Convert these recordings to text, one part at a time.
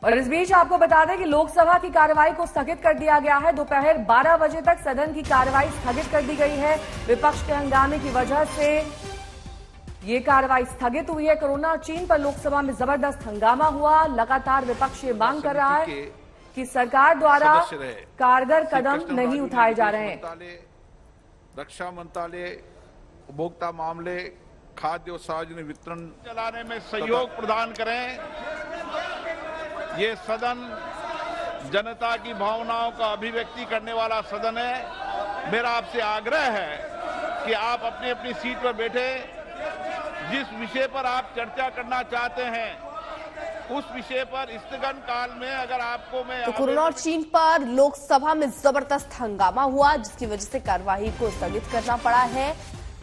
और इस बीच आपको बता दें कि लोकसभा की कार्रवाई को स्थगित कर दिया गया है। दोपहर 12 बजे तक सदन की कार्रवाई स्थगित कर दी गई है। विपक्ष के हंगामे की वजह से ये कार्रवाई स्थगित हुई है। कोरोना और चीन पर लोकसभा में जबरदस्त हंगामा हुआ। लगातार विपक्ष ये मांग कर रहा है कि सरकार द्वारा कारगर कदम नहीं उठाए जा रहे हैं। रक्षा मंत्रालय, उपभोक्ता मामले, खाद्य और सार्वजनिक वितरण चलाने में सहयोग प्रदान करें। ये सदन जनता की भावनाओं का अभिव्यक्ति करने वाला सदन है। मेरा आपसे आग्रह है कि आप अपनी अपनी सीट पर बैठे, जिस विषय पर आप चर्चा करना चाहते हैं उस विषय पर स्थगन काल में अगर आपको मैं तो कोरोना और चीन पर लोकसभा में जबरदस्त हंगामा हुआ, जिसकी वजह से कार्यवाही को स्थगित करना पड़ा है।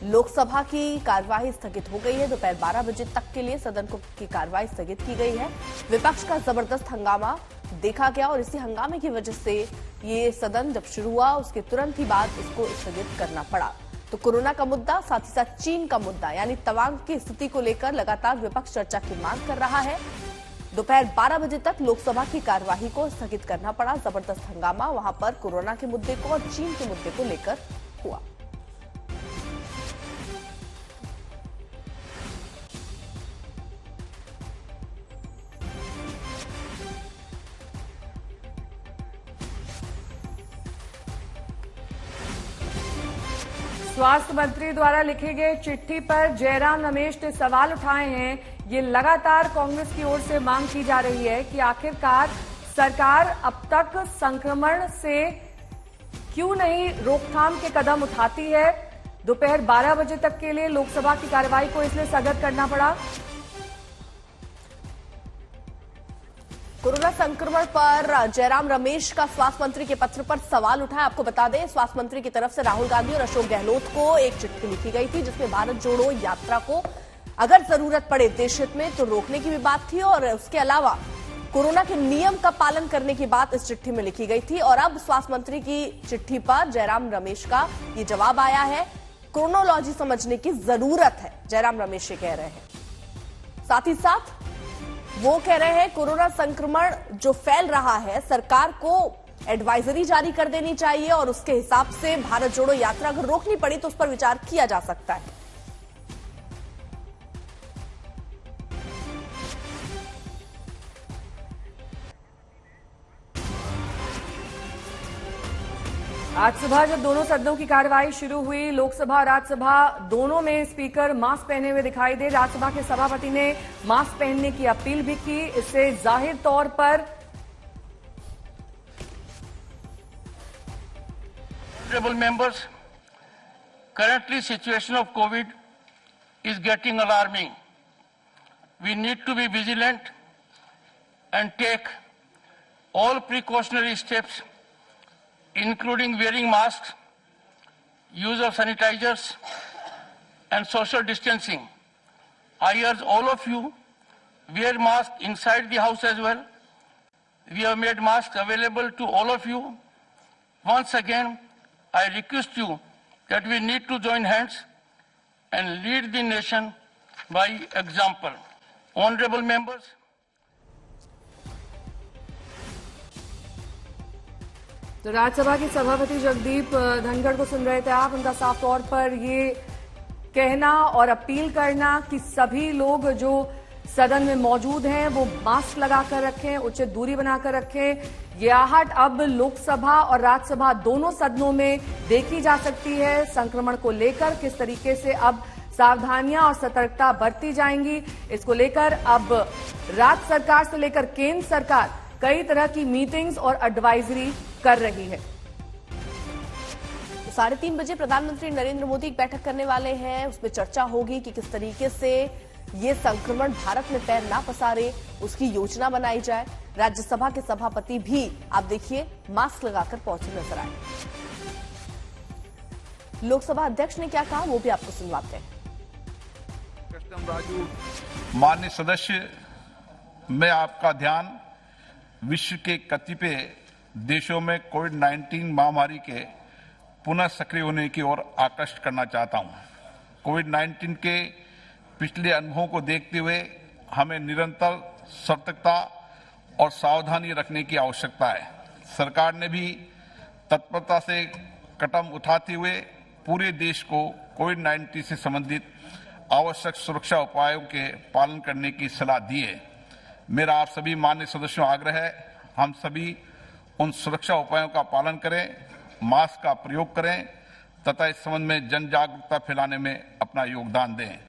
लोकसभा की कार्यवाही स्थगित हो गई है। दोपहर 12 बजे तक के लिए सदन की कार्यवाही स्थगित की गई है। विपक्ष का जबरदस्त हंगामा देखा गया और इसी हंगामे की वजह से ये सदन जब शुरू हुआ उसके तुरंत ही बाद इसको स्थगित करना पड़ा। तो कोरोना का मुद्दा, साथ ही साथ चीन का मुद्दा यानी तवांग की स्थिति को लेकर लगातार विपक्ष चर्चा की मांग कर रहा है। दोपहर 12 बजे तक लोकसभा की कार्यवाही को स्थगित करना पड़ा। जबरदस्त हंगामा वहां पर कोरोना के मुद्दे को और चीन के मुद्दे को लेकर हुआ। स्वास्थ्य मंत्री द्वारा लिखे गए चिट्ठी पर जयराम रमेश ने सवाल उठाए हैं। ये लगातार कांग्रेस की ओर से मांग की जा रही है कि आखिरकार सरकार अब तक संक्रमण से क्यों नहीं रोकथाम के कदम उठाती है। दोपहर 12 बजे तक के लिए लोकसभा की कार्यवाही को इसलिए स्थगित करना पड़ा। कोरोना संक्रमण पर जयराम रमेश का स्वास्थ्य मंत्री के पत्र पर सवाल उठा। आपको बता दें, स्वास्थ्य मंत्री की तरफ से राहुल गांधी और अशोक गहलोत को एक चिट्ठी लिखी गई थी, जिसमें भारत जोड़ो यात्रा को अगर जरूरत पड़े देश हित में तो रोकने की भी बात थी और उसके अलावा कोरोना के नियम का पालन करने की बात इस चिट्ठी में लिखी गई थी। और अब स्वास्थ्य मंत्री की चिट्ठी पर जयराम रमेश का ये जवाब आया है। क्रोनोलॉजी समझने की जरूरत है, जयराम रमेश ये कह रहे हैं। साथ ही साथ वो कह रहे हैं कोरोना संक्रमण जो फैल रहा है, सरकार को एडवाइजरी जारी कर देनी चाहिए और उसके हिसाब से भारत जोड़ो यात्रा अगर रोकनी पड़ी तो उस पर विचार किया जा सकता है। आज सुबह जब दोनों सदनों की कार्यवाही शुरू हुई, लोकसभा और राज्यसभा दोनों में स्पीकर मास्क पहने हुए दिखाई दे। राज्यसभा के सभापति ने मास्क पहनने की अपील भी की। इससे जाहिर तौर पर Honorable members, currently situation of COVID is getting alarming. We need to be vigilant and take all precautionary steps, including wearing masks, use of sanitizers, and social distancing. I urge all of you wear masks inside the house as well. We have made masks available to all of you. Once again, I request you that we need to join hands and lead the nation by example. Honorable members, तो राज्यसभा के सभापति जगदीप धनखड़ को सुन रहे थे आप। उनका साफ तौर पर ये कहना और अपील करना कि सभी लोग जो सदन में मौजूद हैं वो मास्क लगाकर रखें, उचित दूरी बनाकर रखें। ये आहट अब लोकसभा और राज्यसभा दोनों सदनों में देखी जा सकती है। संक्रमण को लेकर किस तरीके से अब सावधानियां और सतर्कता बरती जाएंगी, इसको लेकर अब राज्य सरकार से लेकर केंद्र सरकार कई तरह की मीटिंग्स और एडवाइजरी कर रही है। 3:30 बजे प्रधानमंत्री नरेंद्र मोदी एक बैठक करने वाले हैं। उसमें चर्चा होगी कि किस तरीके से ये संक्रमण भारत में पैर ना पसारे, उसकी योजना बनाई जाए। राज्यसभा के सभापति भी आप देखिए मास्क लगाकर पहुंचे नजर आए। लोकसभा अध्यक्ष ने क्या कहा वो भी आपको सुनवाते हैं। कृष्णम राजू, माननीय सदस्य, मैं आपका ध्यान विश्व के कतिपय देशों में कोविड-19 महामारी के पुनः सक्रिय होने की ओर आकर्षित करना चाहता हूं। कोविड-19 के पिछले अनुभवों को देखते हुए हमें निरंतर सतर्कता और सावधानी रखने की आवश्यकता है। सरकार ने भी तत्परता से कदम उठाते हुए पूरे देश को कोविड-19 से संबंधित आवश्यक सुरक्षा उपायों के पालन करने की सलाह दी है। मेरा आप सभी माननीय सदस्यों आग्रह है, हम सभी उन सुरक्षा उपायों का पालन करें, मास्क का प्रयोग करें तथा इस संबंध में जन जागरूकता फैलाने में अपना योगदान दें।